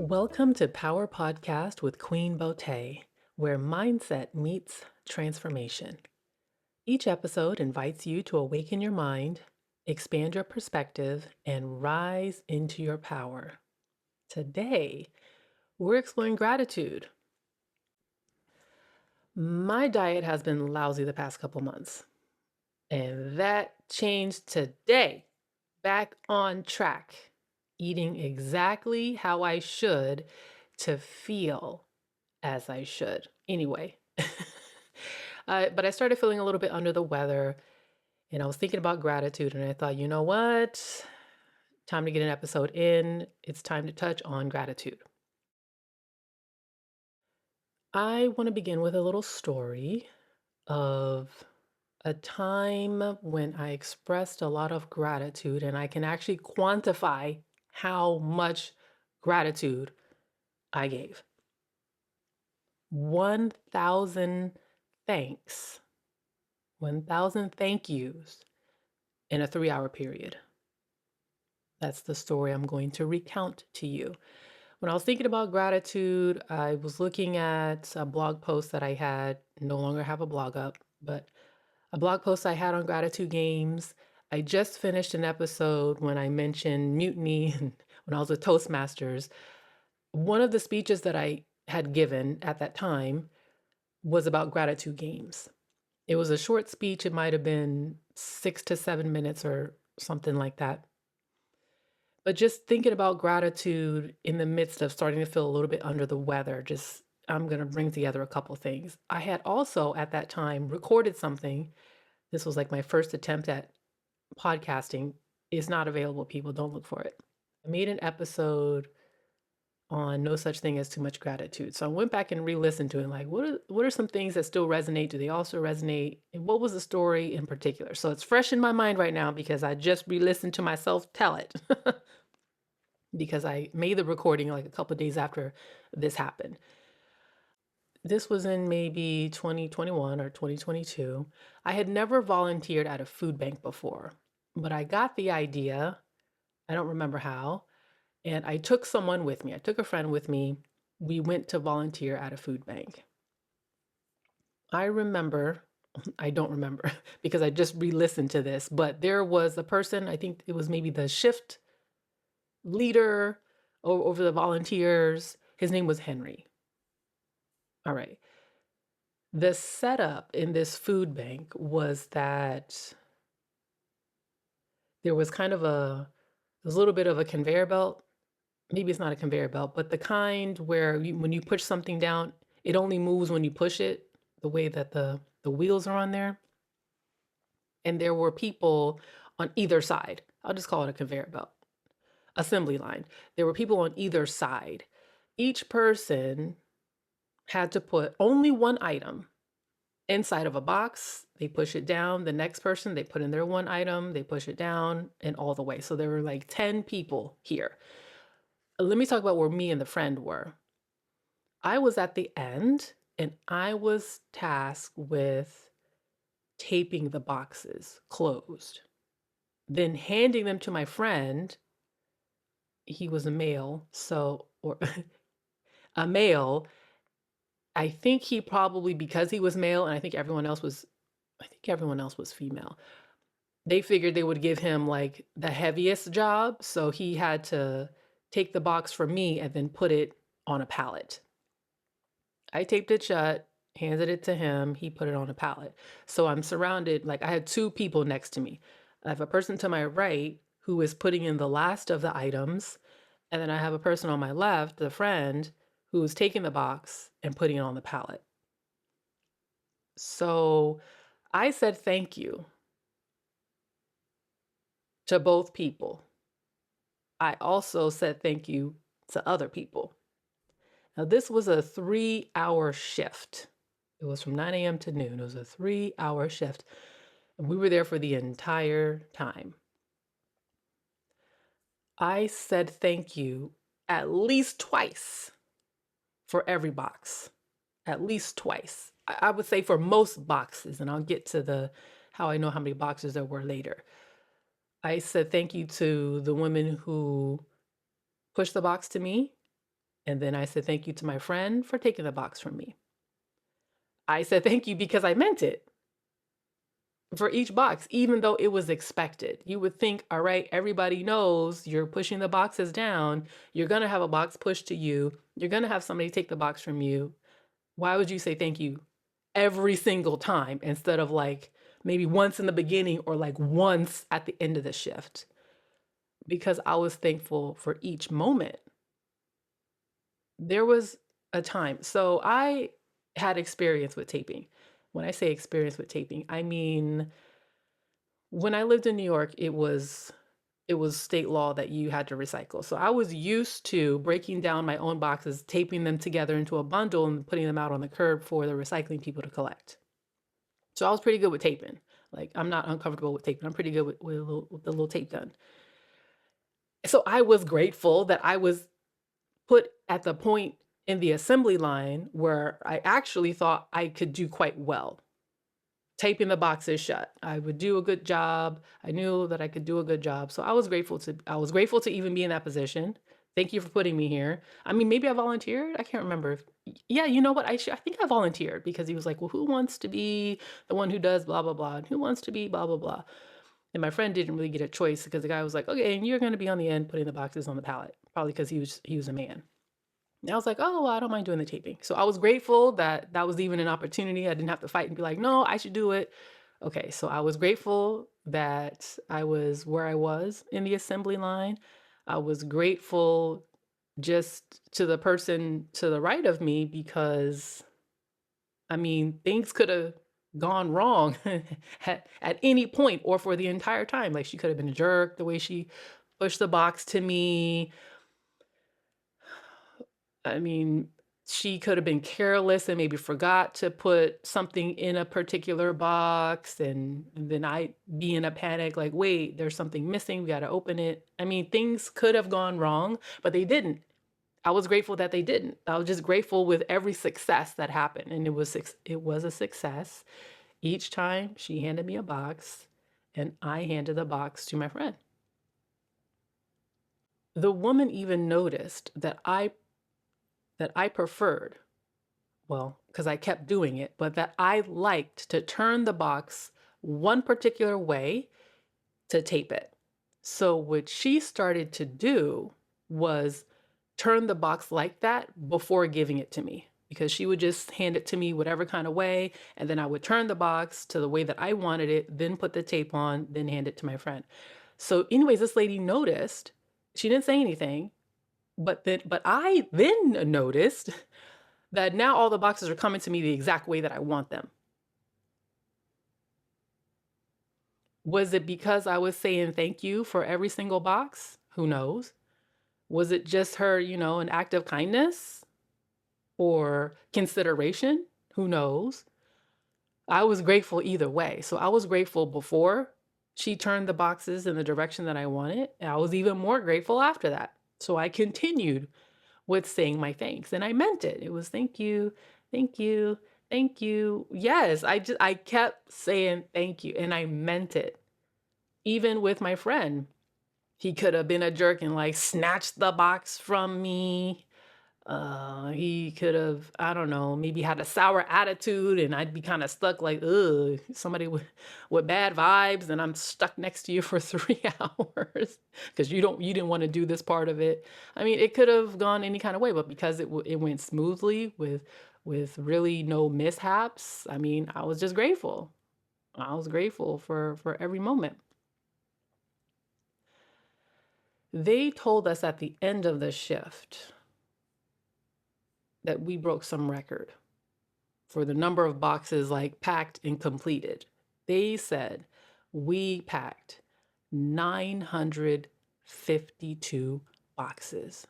Welcome to Power Podcast with Queen Beauté, where mindset meets transformation. Each episode invites you to awaken your mind, expand your perspective, and rise into your power. Today, we're exploring gratitude. My diet has been lousy the past couple months, and that changed today. Back on track, eating exactly how I should to feel as I should. Anyway, but I started feeling a little bit under the weather, and I was thinking about gratitude, and I thought, you know what? Time to get an episode in. It's time to touch on gratitude. I want to begin with a little story of a time when I expressed a lot of gratitude, and I can actually quantify how much gratitude I gave. 1,000 thanks, 1,000 thank yous in a 3-hour period. That's the story I'm going to recount to you. When I was thinking about gratitude, I was looking at a blog post that I had, no longer have a blog up, but a blog post I had on gratitude games. I just finished an episode when I mentioned mutiny and when I was with Toastmasters. One of the speeches that I had given at that time was about gratitude games. It was a short speech. It might have been 6 to 7 minutes or something like that. But just thinking about gratitude in the midst of starting to feel a little bit under the weather, just I'm going to bring together a couple things. I had also at that time recorded something. This was like my first attempt at podcasting. Is not available, people. Don't look for it. I made an episode on no such thing as too much gratitude. So I went back and re-listened to it, like what are some things that still resonate? Do they also resonate? And what was the story in particular? So it's fresh in my mind right now because I just re-listened to myself tell it. Because I made the recording like a couple of days after this happened. This was in maybe 2021 or 2022. I had never volunteered at a food bank before, but I got the idea. I don't remember how. And I took someone with me. I took a friend with me. We went to volunteer at a food bank. I remember, I don't remember because I just re-listened to this, but there was a person, I think it was maybe the shift leader over the volunteers. His name was Henry. All right. The setup in this food bank was that there was kind of there's a little bit of a conveyor belt. Maybe it's not a conveyor belt, but the kind where when you push something down, it only moves when you push it, the way that the wheels are on there. And there were people on either side. I'll just call it a conveyor belt, assembly line. There were people on either side. Each person had to put only one item inside of a box. They push it down. The next person, they put in their one item, they push it down and all the way. So there were like 10 people here. Let me talk about where me and the friend were. I was at the end and I was tasked with taping the boxes closed, then handing them to my friend. He was a male, or a male. I think he probably, because he was male, and I think everyone else was female. They figured they would give him like the heaviest job. So he had to take the box from me and then put it on a pallet. I taped it shut, handed it to him. He put it on a pallet. So I'm surrounded, like I had two people next to me. I have a person to my right who is putting in the last of the items. And then I have a person on my left, the friend, who is taking the box and putting it on the pallet. So I said thank you to both people. I also said thank you to other people. Now, this was a 3-hour shift. It was from 9 a.m. to noon. It was a 3-hour shift. And we were there for the entire time. I said thank you at least twice for every box. At least twice. I would say for most boxes, and I'll get to how I know how many boxes there were later. I said thank you to the women who pushed the box to me. And then I said thank you to my friend for taking the box from me. I said thank you because I meant it for each box, even though it was expected. You would think, all right, everybody knows you're pushing the boxes down. You're going to have a box pushed to you. You're going to have somebody take the box from you. Why would you say thank you every single time instead of like maybe once in the beginning or like once at the end of the shift? Because I was thankful for each moment. There was a time. So I had experience with taping. When I say experience with taping, I mean when I lived in New York, it was state law that you had to recycle. So I was used to breaking down my own boxes, taping them together into a bundle and putting them out on the curb for the recycling people to collect. So I was pretty good with taping. Like I'm not uncomfortable with taping. I'm pretty good with the little tape gun. So I was grateful that I was put at the point in the assembly line where I actually thought I could do quite well. Taping the boxes shut. I would do a good job. I knew that I could do a good job. So I was grateful to even be in that position. Thank you for putting me here. I mean, maybe I volunteered. I can't remember. Yeah, you know what? I think I volunteered because he was like, "Well, who wants to be the one who does blah blah blah? And who wants to be blah blah blah?" And my friend didn't really get a choice because the guy was like, "Okay, and you're going to be on the end putting the boxes on the pallet." Probably because he was a man. And I was like, "Oh, well, I don't mind doing the taping." So I was grateful that that was even an opportunity. I didn't have to fight and be like, "No, I should do it." Okay, so I was grateful that I was where I was in the assembly line. I was grateful just to the person to the right of me because, I mean, things could have gone wrong at any point or for the entire time. Like she could have been a jerk the way she pushed the box to me. I mean, she could have been careless and maybe forgot to put something in a particular box, and then I be in a panic like, wait, there's something missing. We got to open it. I mean, things could have gone wrong, but they didn't. I was grateful that they didn't. I was just grateful with every success that happened, and it was a success. Each time she handed me a box, and I handed the box to my friend. The woman even noticed that I preferred, well, because I kept doing it, but that I liked to turn the box one particular way to tape it. So what she started to do was turn the box like that before giving it to me, because she would just hand it to me whatever kind of way, and then I would turn the box to the way that I wanted it, then put the tape on, then hand it to my friend. So anyways, this lady noticed. She didn't say anything, but I then noticed that now all the boxes are coming to me the exact way that I want them. Was it because I was saying thank you for every single box? Who knows? Was it just her, an act of kindness or consideration? Who knows? I was grateful either way. So I was grateful before she turned the boxes in the direction that I wanted. And I was even more grateful after that. So I continued with saying my thanks, and I meant it. It was thank you, thank you, thank you. Yes, I kept saying thank you, and I meant it. Even with my friend, he could have been a jerk and like snatched the box from me. He could have, I don't know, maybe had a sour attitude, and I'd be kind of stuck like, ugh, somebody with bad vibes, and I'm stuck next to you for 3 hours because you didn't want to do this part of it. I mean, it could have gone any kind of way, but because it went smoothly with really no mishaps. I mean, I was just grateful. I was grateful for every moment. They told us at the end of the shift that we broke some record for the number of boxes like packed and completed. They said we packed 952 boxes.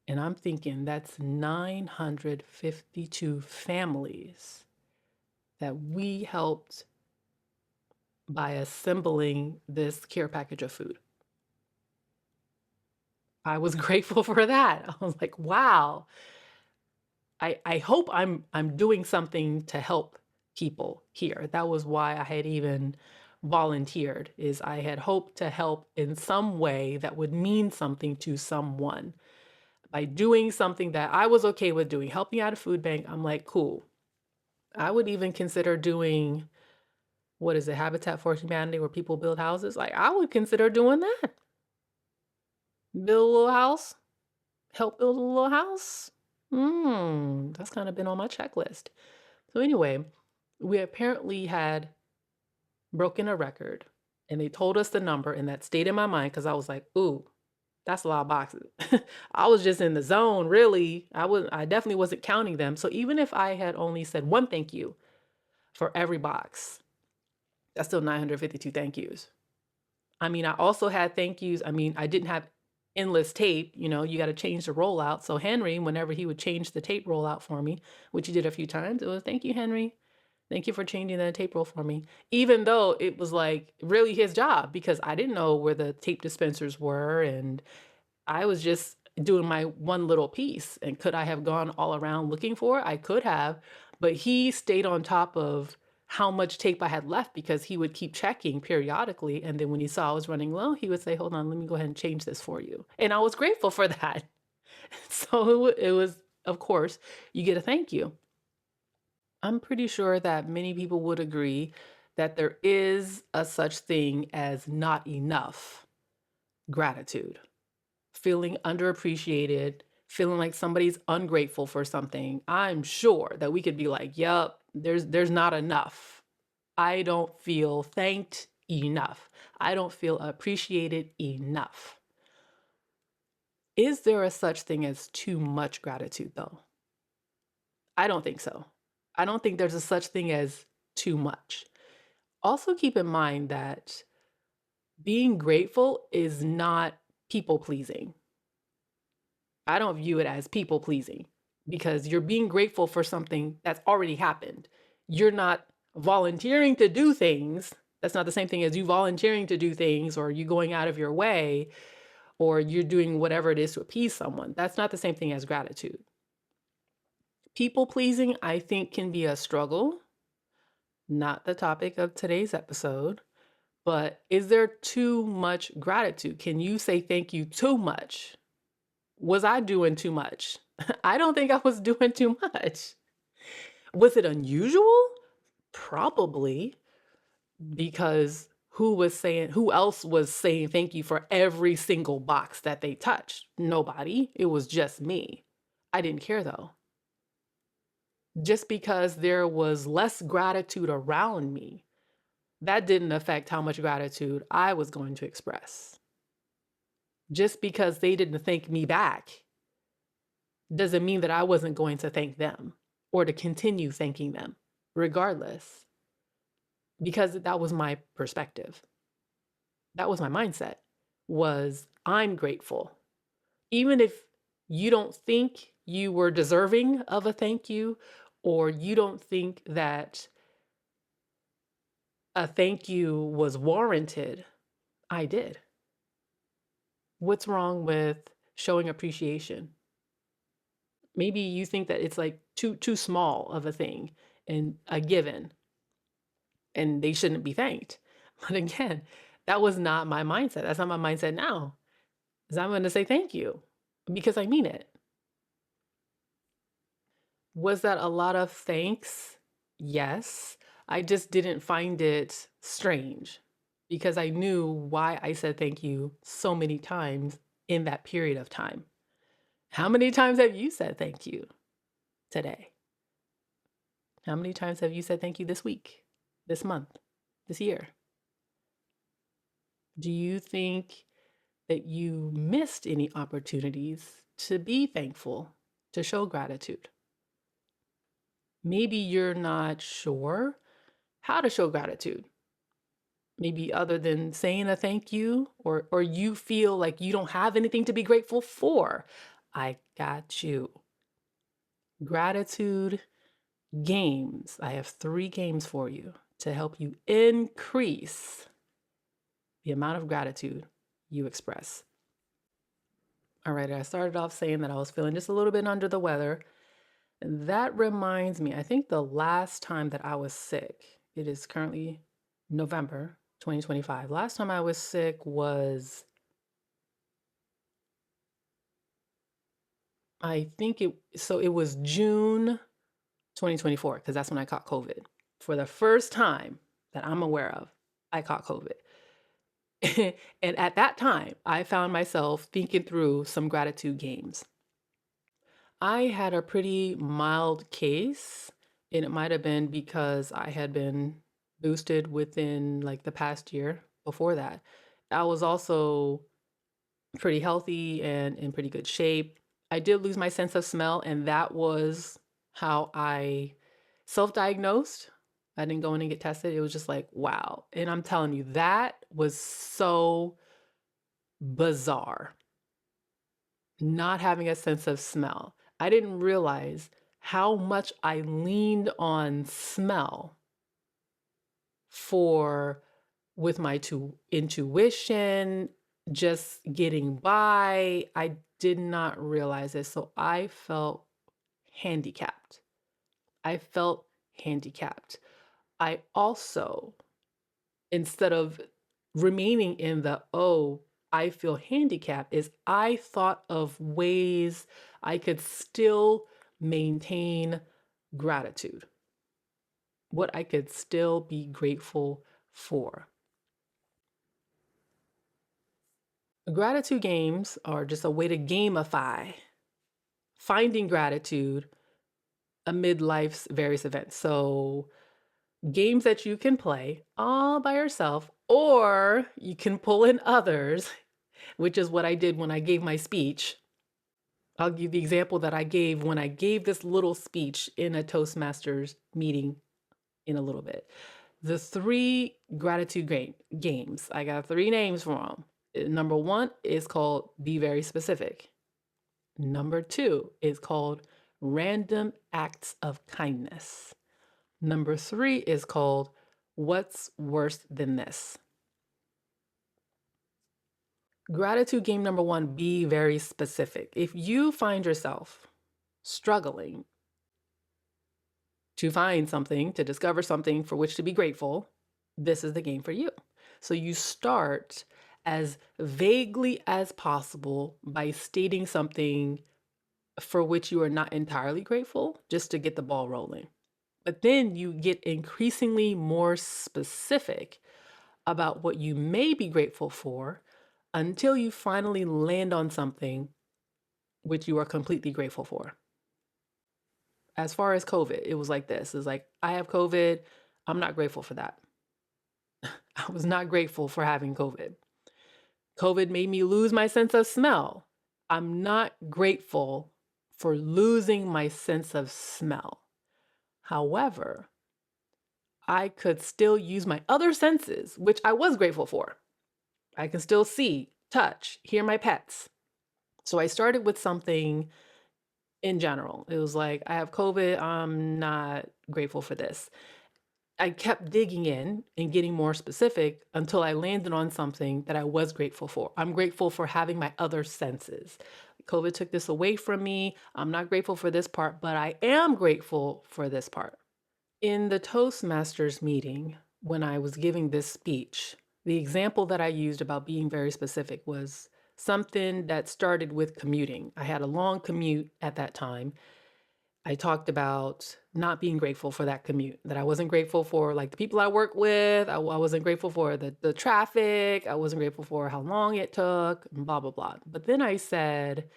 And I'm thinking that's 952 families that we helped by assembling this care package of food. I was grateful for that. I was like, wow, I hope I'm doing something to help people here. That was why I had even volunteered, is I had hoped to help in some way that would mean something to someone. by doing something that I was okay with doing, helping out a food bank. I'm like, cool. I would even consider doing, what is it, Habitat for Humanity, where people build houses. Like, I would consider doing that. Build a little house, help build a little house. That's kind of been on my checklist. So anyway, we apparently had broken a record, and they told us the number, and that stayed in my mind because I was like, ooh, that's a lot of boxes. I was just in the zone, really. I definitely wasn't counting them. So even if I had only said one thank you for every box, that's still 952 thank yous. I mean, I also had thank yous. I mean, I didn't have endless tape. You know, you got to change the rollout. So Henry, whenever he would change the tape rollout for me, which he did a few times, it was thank you, Henry. Thank you for changing the tape roll for me. Even though it was like really his job, because I didn't know where the tape dispensers were, and I was just doing my one little piece. And could I have gone all around looking for it? I could have, but he stayed on top of how much tape I had left because he would keep checking periodically. And then when he saw I was running low, he would say, hold on, let me go ahead and change this for you. And I was grateful for that. So it was, of course, you get a thank you. I'm pretty sure that many people would agree that there is a such thing as not enough gratitude, feeling underappreciated, feeling like somebody's ungrateful for something. I'm sure that we could be like, "Yep, there's not enough. I don't feel thanked enough. I don't feel appreciated enough." Is there a such thing as too much gratitude though? I don't think so. I don't think there's a such thing as too much. Also keep in mind that being grateful is not people pleasing. I don't view it as people pleasing because you're being grateful for something that's already happened. You're not volunteering to do things. That's not the same thing as you volunteering to do things or you going out of your way or you're doing whatever it is to appease someone. That's not the same thing as gratitude. People pleasing, I think, can be a struggle, not the topic of today's episode. But is there too much gratitude? Can you say thank you too much? Was I doing too much? I don't think I was doing too much. Was it unusual? Probably, because who else was saying thank you for every single box that they touched? Nobody. It was just me. I didn't care though. Just because there was less gratitude around me, that didn't affect how much gratitude I was going to express. Just because they didn't thank me back doesn't mean that I wasn't going to thank them or to continue thanking them regardless, because that was my perspective. That was my mindset, was I'm grateful. Even if you don't think you were deserving of a thank you, or you don't think that a thank you was warranted, I did. What's wrong with showing appreciation? Maybe you think that it's like too small of a thing and a given and they shouldn't be thanked. But again, that was not my mindset. That's not my mindset now. Is I'm going to say thank you because I mean it. Was that a lot of thanks? Yes. I just didn't find it strange because I knew why I said thank you so many times in that period of time. How many times have you said thank you today? How many times have you said thank you this week, this month, this year? Do you think that you missed any opportunities to be thankful, to show gratitude? Maybe you're not sure how to show gratitude. Maybe other than saying a thank you, or you feel like you don't have anything to be grateful for. I got you. Gratitude games. I have 3 games for you to help you increase the amount of gratitude you express. All right, I started off saying that I was feeling just a little bit under the weather. And that reminds me, I think the last time that I was sick, it is currently November 2025. Last time I was sick was I think it was June 2024 because that's when I caught COVID. For the first time that I'm aware of, I caught COVID. And at that time, I found myself thinking through some gratitude games. I had a pretty mild case, and it might have been because I had been boosted within like the past year before that. I was also pretty healthy and in pretty good shape. I did lose my sense of smell, and that was how I self-diagnosed. I didn't go in and get tested. It was just like, wow. And I'm telling you, that was so bizarre, not having a sense of smell. I didn't realize how much I leaned on smell for with my intuition, just getting by. I did not realize it. So I felt handicapped. I felt handicapped. I also, instead of remaining in the, oh, I feel handicapped, is I thought of ways I could still maintain gratitude, what I could still be grateful for. Gratitude games are just a way to gamify finding gratitude amid life's various events. So, games that you can play all by yourself, or you can pull in others, which is what I did when I gave my speech. I'll give the example that I gave when I gave this little speech in a Toastmasters meeting in a little bit. The three gratitude games, I got three names for them. Number one is called Be Very Specific. Number two is called Random Acts of Kindness. Number three is called What's Worse Than This? Gratitude game number one, be very specific. If you find yourself struggling to find something, to discover something for which to be grateful, this is the game for you. So you start as vaguely as possible by stating something for which you are not entirely grateful, just to get the ball rolling. But then you get increasingly more specific about what you may be grateful for until you finally land on something which you are completely grateful for. As far as COVID, it was like this. It's like, I have COVID. I'm not grateful for that. I was not grateful for having COVID. COVID made me lose my sense of smell. I'm not grateful for losing my sense of smell. However, I could still use my other senses, which I was grateful for. I can still see, touch, hear my pets. So I started with something in general. It was like, I have COVID. I'm not grateful for this. I kept digging in and getting more specific until I landed on something that I was grateful for. I'm grateful for having my other senses. COVID took this away from me. I'm not grateful for this part, but I am grateful for this part. In the Toastmasters meeting, when I was giving this speech, the example that I used about being very specific was something that started with commuting. I had a long commute at that time. I talked about not being grateful for that commute, that I wasn't grateful for like the people I work with. I wasn't grateful for the traffic. I wasn't grateful for how long it took, and blah, blah, blah. But then I said,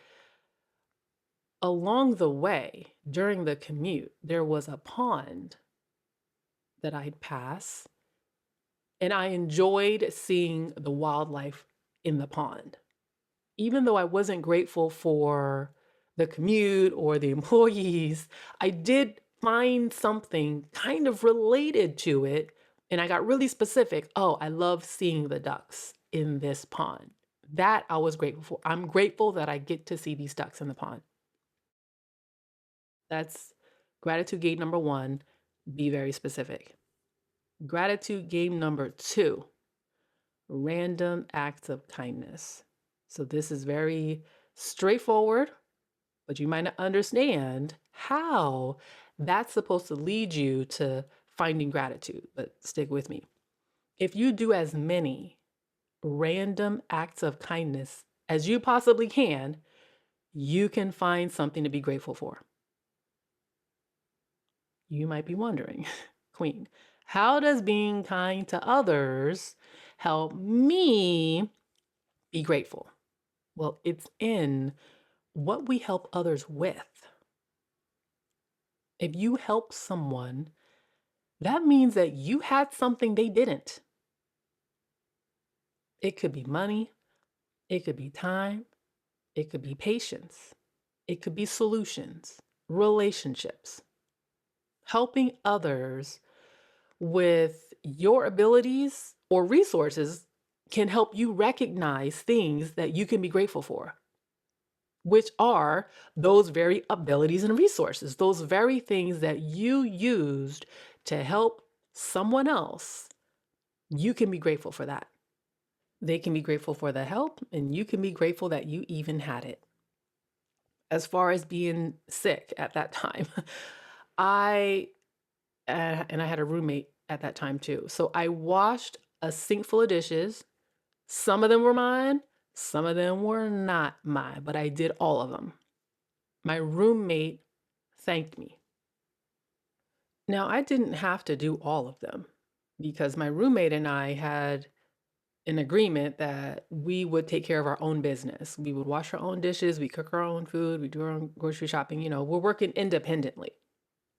along the way, during the commute, there was a pond that I'd pass, and I enjoyed seeing the wildlife in the pond. Even though I wasn't grateful for the commute or the employees, I did find something kind of related to it. And I got really specific. Oh, I love seeing the ducks in this pond. That I was grateful for. I'm grateful that I get to see these ducks in the pond. That's gratitude game number one. Be very specific. Gratitude game number two, random acts of kindness. So this is very straightforward, but you might not understand how that's supposed to lead you to finding gratitude. But stick with me. If you do as many random acts of kindness as you possibly can, you can find something to be grateful for. You might be wondering, Queen, how does being kind to others help me be grateful? Well, it's in what we help others with. If you help someone, that means that you had something they didn't. It could be money, it could be time, it could be patience, it could be solutions, relationships. Helping others with your abilities or resources can help you recognize things that you can be grateful for, which are those very abilities and resources, those very things that you used to help someone else. You can be grateful for that. They can be grateful for the help, and you can be grateful that you even had it. As far as being sick at that time, I and I had a roommate at that time too. So I washed a sink full of dishes. Some of them were mine, some of them were not mine, but I did all of them. My roommate thanked me. Now, I didn't have to do all of them because my roommate and I had an agreement that we would take care of our own business. We would wash our own dishes, we cook our own food, we do our own grocery shopping. We're working independently.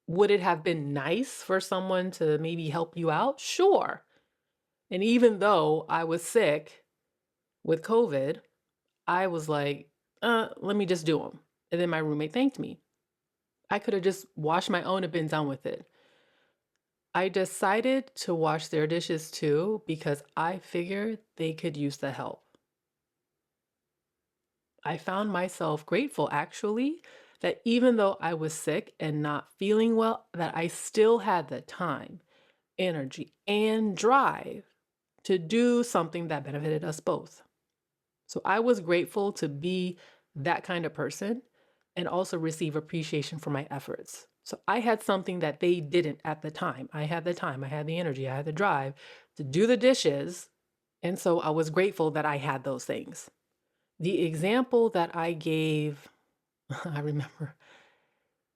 Would it have been nice for someone to maybe help you out? Sure. And even though I was sick with COVID, I was like, let me just do them. And then my roommate thanked me. I could have just washed my own and been done with it. I decided to wash their dishes too because I figured they could use the help. I found myself grateful actually that even though I was sick and not feeling well, that I still had the time, energy, and drive to do something that benefited us both. So I was grateful to be that kind of person and also receive appreciation for my efforts. So I had something that they didn't at the time. I had the time, I had the energy, I had the drive to do the dishes. And so I was grateful that I had those things. The example that I gave, I remember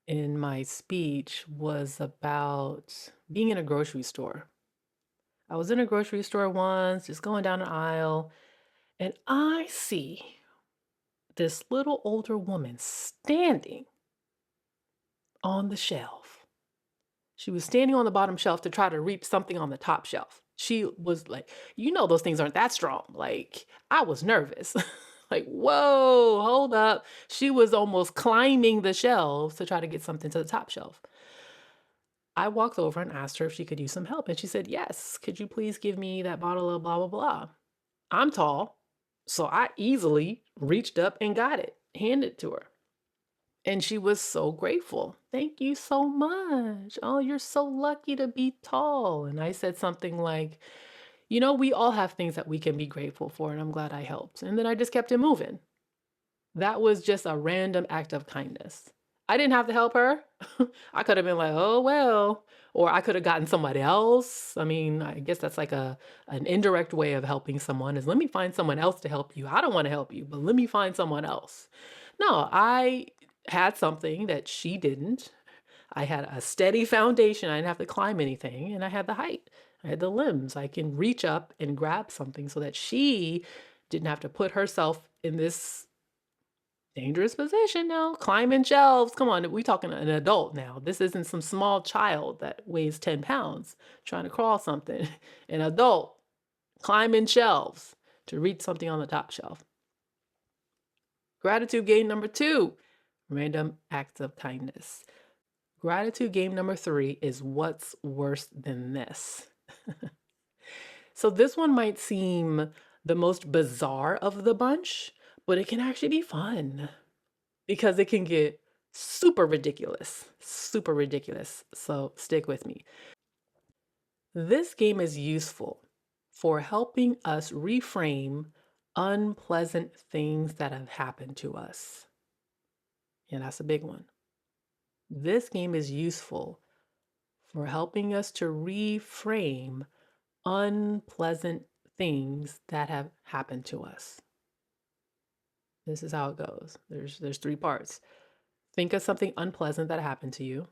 in my speech, was about being in a grocery store. I was in a grocery store once, just going down an aisle, and I see this little older woman standing on the shelf. She was standing on the bottom shelf to try to reach something on the top shelf. She was like, those things aren't that strong. Like, I was nervous. Like, whoa, hold up. She was almost climbing the shelves to try to get something to the top shelf. I walked over and asked her if she could use some help. And she said, yes, could you please give me that bottle of blah, blah, blah. I'm tall, so I easily reached up and got it, handed it to her. And she was so grateful. Thank you so much. Oh, you're so lucky to be tall. And I said something like, we all have things that we can be grateful for, and I'm glad I helped. And then I just kept it moving. That was just a random act of kindness. I didn't have to help her. I could have been like, oh, well, or I could have gotten somebody else. I mean, I guess that's like an indirect way of helping someone is let me find someone else to help you. I don't want to help you, but let me find someone else. No, I had something that she didn't. I had a steady foundation. I didn't have to climb anything, and I had the height. I had the limbs. I can reach up and grab something so that she didn't have to put herself in this dangerous position now, climbing shelves. Come on, we talking an adult now. This isn't some small child that weighs 10 pounds trying to crawl something. An adult climbing shelves to reach something on the top shelf. Gratitude game number 2, random acts of kindness. Gratitude game number 3 is what's worse than this. So this one might seem the most bizarre of the bunch, but it can actually be fun because it can get super ridiculous, super ridiculous. So stick with me. This game is useful for helping us reframe unpleasant things that have happened to us. And that's a big one. This game is useful for helping us to reframe unpleasant things that have happened to us. This is how it goes. There's three parts. Think of something unpleasant that happened to you.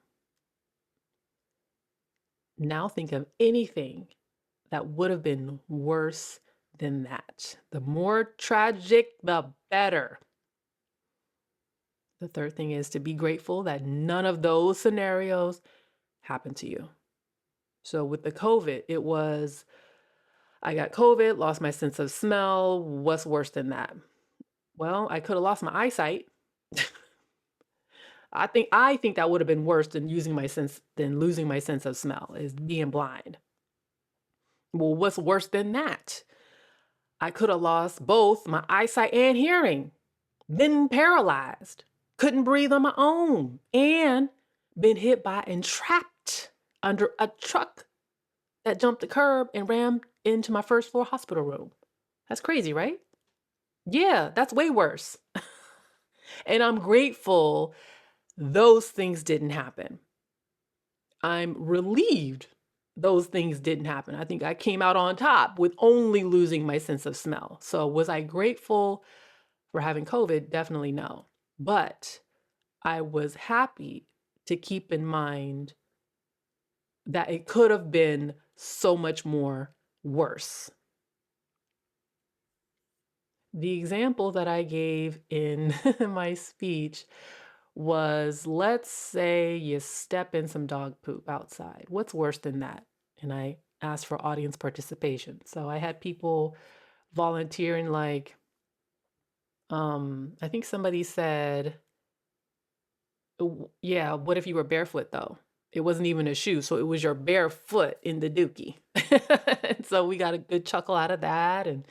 Now think of anything that would have been worse than that. The more tragic, the better. The third thing is to be grateful that none of those scenarios happened to you. So with the COVID, it was, I got COVID, lost my sense of smell. What's worse than that? Well, I could have lost my eyesight. I think that would have been worse than losing my sense of smell, is being blind. Well, what's worse than that? I could have lost both my eyesight and hearing, been paralyzed, couldn't breathe on my own, and been hit by and trapped under a truck that jumped the curb and rammed into my first floor hospital room. That's crazy, right? Yeah, that's way worse. And I'm grateful those things didn't happen. I'm relieved those things didn't happen. I think I came out on top with only losing my sense of smell. So was I grateful for having COVID? Definitely no. But I was happy to keep in mind that it could have been so much more worse. The example that I gave in my speech was, let's say you step in some dog poop outside. What's worse than that? And I asked for audience participation. So I had people volunteering, like, I think somebody said, yeah, what if you were barefoot though? It wasn't even a shoe, so it was your bare foot in the dookie. And so we got a good chuckle out of that. And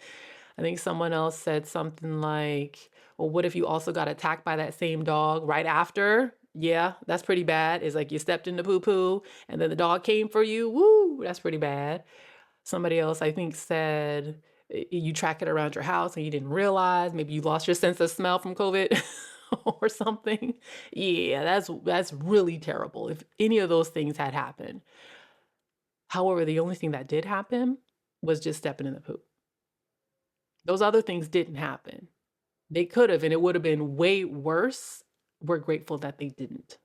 I think someone else said something like, well, what if you also got attacked by that same dog right after? Yeah, that's pretty bad. It's like you stepped in the poo-poo and then the dog came for you. Woo, that's pretty bad. Somebody else, I think, said you track it around your house and you didn't realize. Maybe you lost your sense of smell from COVID or something. Yeah, that's really terrible if any of those things had happened. However, the only thing that did happen was just stepping in the poop. Those other things didn't happen. They could have, and it would have been way worse. We're grateful that they didn't.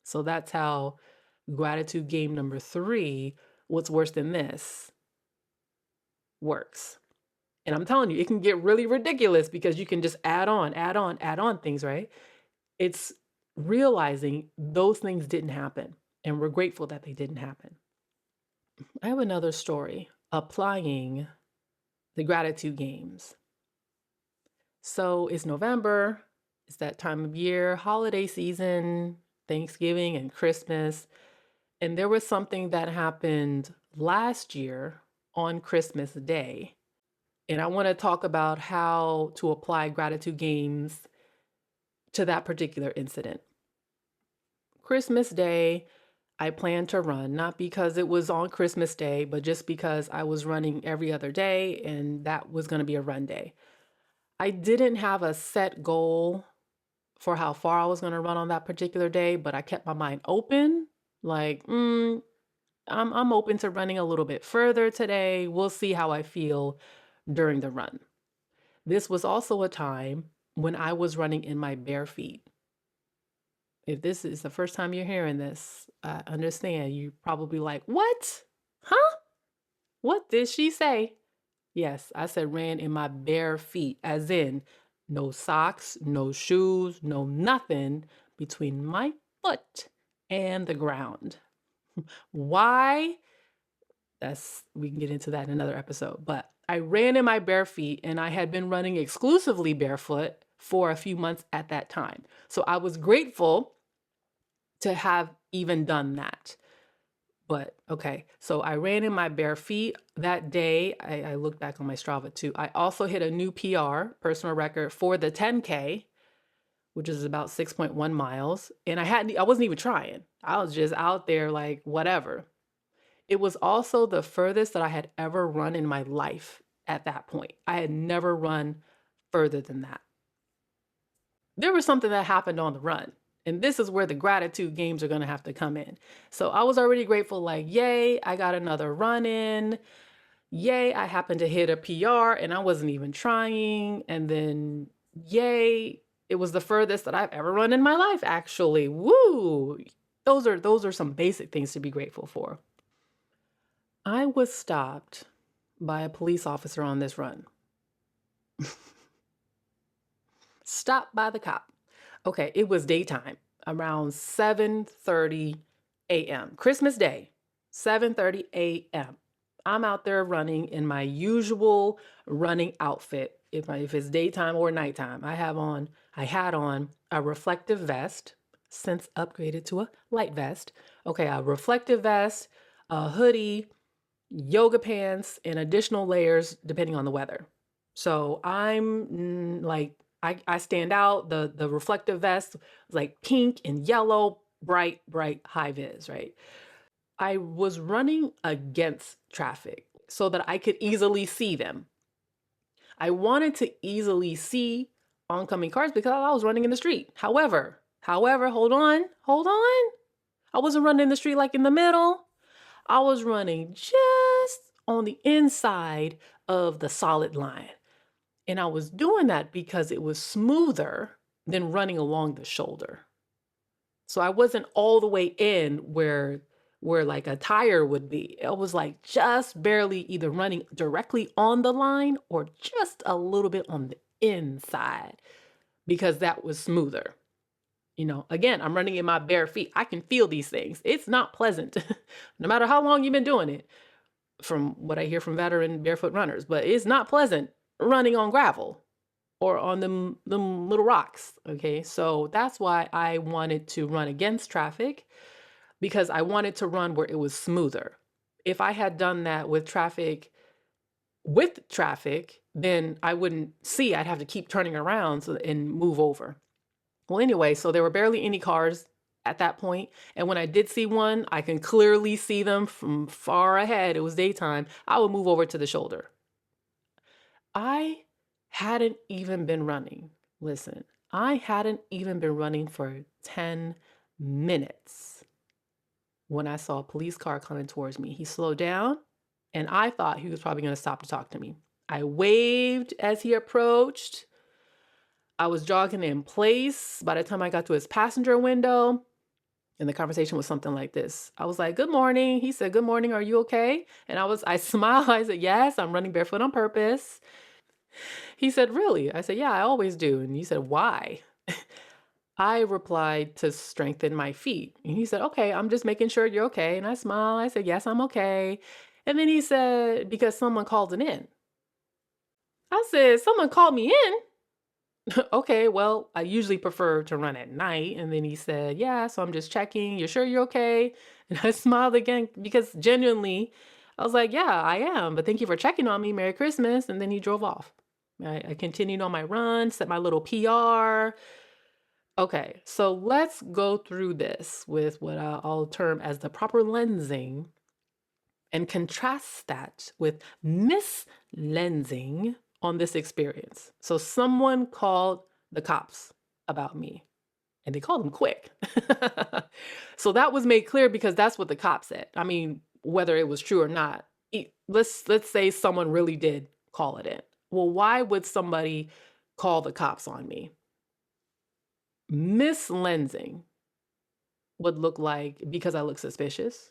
So that's how gratitude game number 3, what's worse than this, works. And I'm telling you, it can get really ridiculous because you can just add on things, right? It's realizing those things didn't happen, and we're grateful that they didn't happen. I have another story applying the gratitude games. So it's November, it's that time of year, holiday season, Thanksgiving and Christmas. And there was something that happened last year on Christmas Day. And I want to talk about how to apply gratitude games to that particular incident. Christmas Day, I planned to run, not because it was on Christmas Day, but just because I was running every other day and that was going to be a run day. I didn't have a set goal for how far I was going to run on that particular day, but I kept my mind open. Like, I'm open to running a little bit further today. We'll see how I feel during the run. This was also a time when I was running in my bare feet. If this is the first time you're hearing this, I understand you're probably like, what? Huh? What did she say? Yes, I said ran in my bare feet, as in no socks, no shoes, no nothing between my foot and the ground. Why? We can get into that in another episode. But I ran in my bare feet and I had been running exclusively barefoot for a few months at that time. So I was grateful to have even done that. But okay, so I ran in my bare feet that day. I looked back on my Strava too. I also hit a new PR, personal record, for the 10K, which is about 6.1 miles. And I wasn't even trying. I was just out there like whatever. It was also the furthest that I had ever run in my life at that point. I had never run further than that. There was something that happened on the run. And this is where the gratitude games are going to have to come in. So I was already grateful, like, yay, I got another run in. Yay, I happened to hit a PR and I wasn't even trying. And then Yay. It was the furthest that I've ever run in my life, actually. Woo! Those are some basic things to be grateful for. I was stopped by a police officer on this run. Stopped by the cop. Okay, it was daytime, around 7:30 a.m. Christmas Day, 7:30 a.m. I'm out there running in my usual running outfit. If it's daytime or nighttime, I had on a reflective vest, since upgraded to a light vest. Okay, a reflective vest, a hoodie, yoga pants, and additional layers depending on the weather. So I'm like I stand out. The reflective vest was like pink and yellow, bright high vis, right? I was running against traffic so that I could easily see them. I wanted to easily see oncoming cars because I was running in the street. However, hold on. I wasn't running in the street like in the middle. I was running just on the inside of the solid line. And I was doing that because it was smoother than running along the shoulder. So I wasn't all the way in where like a tire would be. It was like just barely either running directly on the line or just a little bit on the inside because that was smoother. Again, I'm running in my bare feet. I can feel these things. It's not pleasant, no matter how long you've been doing it, from what I hear from veteran barefoot runners, but it's not pleasant running on gravel or on them little rocks. Okay. So that's why I wanted to run against traffic, because I wanted to run where it was smoother. If I had done that with traffic, then I wouldn't see. I'd have to keep turning around and move over. Well, anyway, so there were barely any cars at that point. And when I did see one, I can clearly see them from far ahead. It was daytime. I would move over to the shoulder. I hadn't even been running. Listen, I hadn't even been running for 10 minutes when I saw a police car coming towards me. He slowed down, and I thought he was probably going to stop to talk to me. I waved as he approached. I was jogging in place by the time I got to his passenger window, and the conversation was something like this. I was like, "Good morning." He said, "Good morning. Are you okay?" And I smiled. I said, "Yes, I'm running barefoot on purpose." He said, "Really?" I said, "Yeah, I always do." And he said, "Why?" I replied, "To strengthen my feet." And he said, "Okay, I'm just making sure you're okay." And I smiled. I said, "Yes, I'm okay." And then he said, "Because someone called it in." I said, "Someone called me in?" Okay, well, I usually prefer to run at night. And then he said, "Yeah, so I'm just checking. You're sure you're okay?" And I smiled again because genuinely, I was like, "Yeah, I am. But thank you for checking on me. Merry Christmas." And then he drove off. I continued on my run, set my little PR. Okay, so let's go through this with what I'll term as the proper lensing and contrast that with mislensing on this experience. So someone called the cops about me, and they called them quick. So that was made clear because that's what the cop said. I mean, whether it was true or not, let's say someone really did call it in. Well, why would somebody call the cops on me? Mislensing would look like because I look suspicious,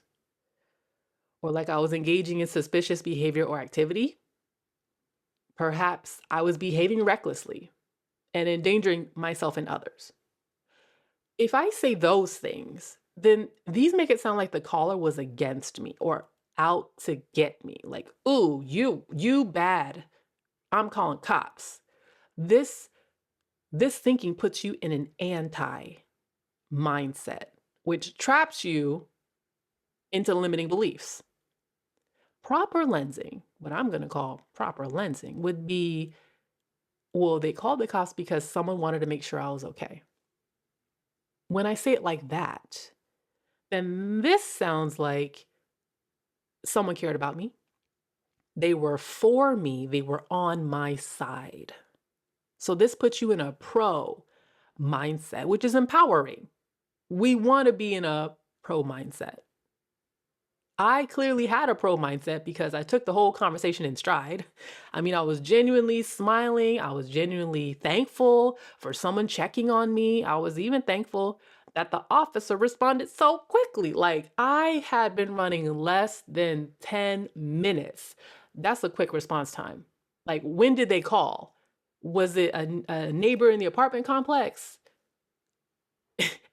or like I was engaging in suspicious behavior or activity. Perhaps I was behaving recklessly and endangering myself and others. If I say those things, then these make it sound like the caller was against me or out to get me. Like, "Ooh, you bad. I'm calling cops." This this thinking puts you in an anti mindset, which traps you into limiting beliefs. Proper lensing, what I'm going to call proper lensing, would be, well, they called the cops because someone wanted to make sure I was okay. When I say it like that, then this sounds like someone cared about me. They were for me, they were on my side. So this puts you in a pro mindset, which is empowering. We want to be in a pro mindset. I clearly had a pro mindset because I took the whole conversation in stride. I mean, I was genuinely smiling. I was genuinely thankful for someone checking on me. I was even thankful that the officer responded so quickly. Like, I had been running less than 10 minutes. That's a quick response time. Like, when did they call? Was it a neighbor in the apartment complex?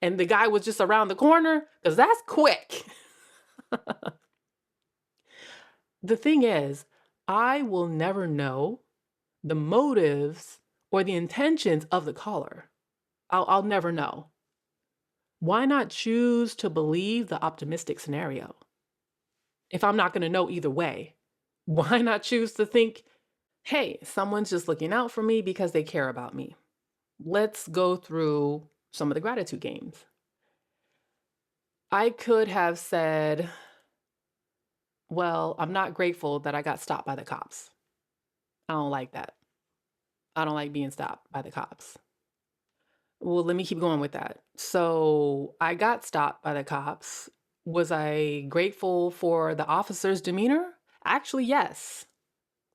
And the guy was just around the corner? Because that's quick. The thing is, I will never know the motives or the intentions of the caller. I'll never know. Why not choose to believe the optimistic scenario? If I'm not going to know either way, why not choose to think, hey, someone's just looking out for me because they care about me? Let's go through some of the gratitude games. I could have said, well, I'm not grateful that I got stopped by the cops. I don't like that. I don't like being stopped by the cops. Well, let me keep going with that. So I got stopped by the cops. Was I grateful for the officer's demeanor? Actually, yes,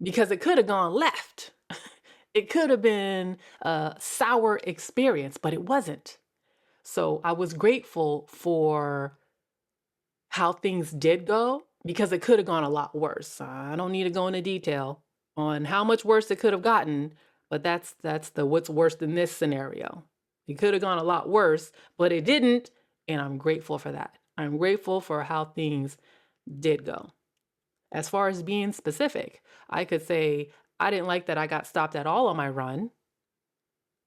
because it could have gone left. It could have been a sour experience, but it wasn't. So I was grateful for how things did go because it could have gone a lot worse. I don't need to go into detail on how much worse it could have gotten, but that's the what's worse than this scenario. It could have gone a lot worse, but it didn't, and I'm grateful for that. I'm grateful for how things did go. As far as being specific, I could say I didn't like that I got stopped at all on my run.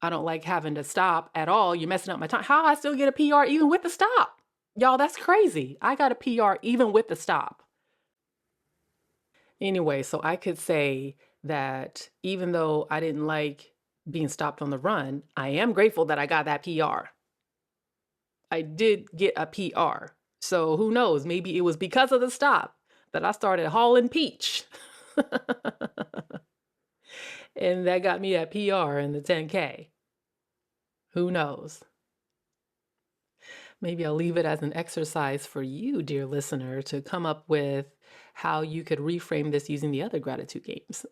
I don't like having to stop at all. You're messing up my time. How I still get a PR even with the stop? Y'all, that's crazy. I got a PR even with the stop. Anyway, so I could say that even though I didn't like being stopped on the run, I am grateful that I got that PR. I did get a PR. So who knows? Maybe it was because of the stop that I started hauling peach. And that got me a PR in the 10K. Who knows? Maybe I'll leave it as an exercise for you, dear listener, to come up with how you could reframe this using the other gratitude games.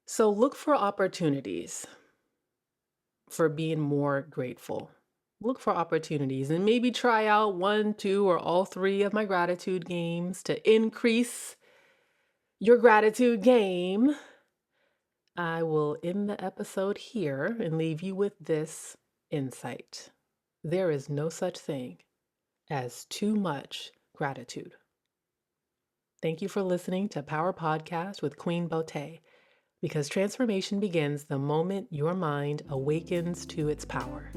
So look for opportunities for being more grateful. Look for opportunities and maybe try out one, two, or all three of my gratitude games to increase your gratitude game. I will end the episode here and leave you with this insight. There is no such thing as too much gratitude. Thank you for listening to Power Podcast with Queen Beauté, because transformation begins the moment your mind awakens to its power.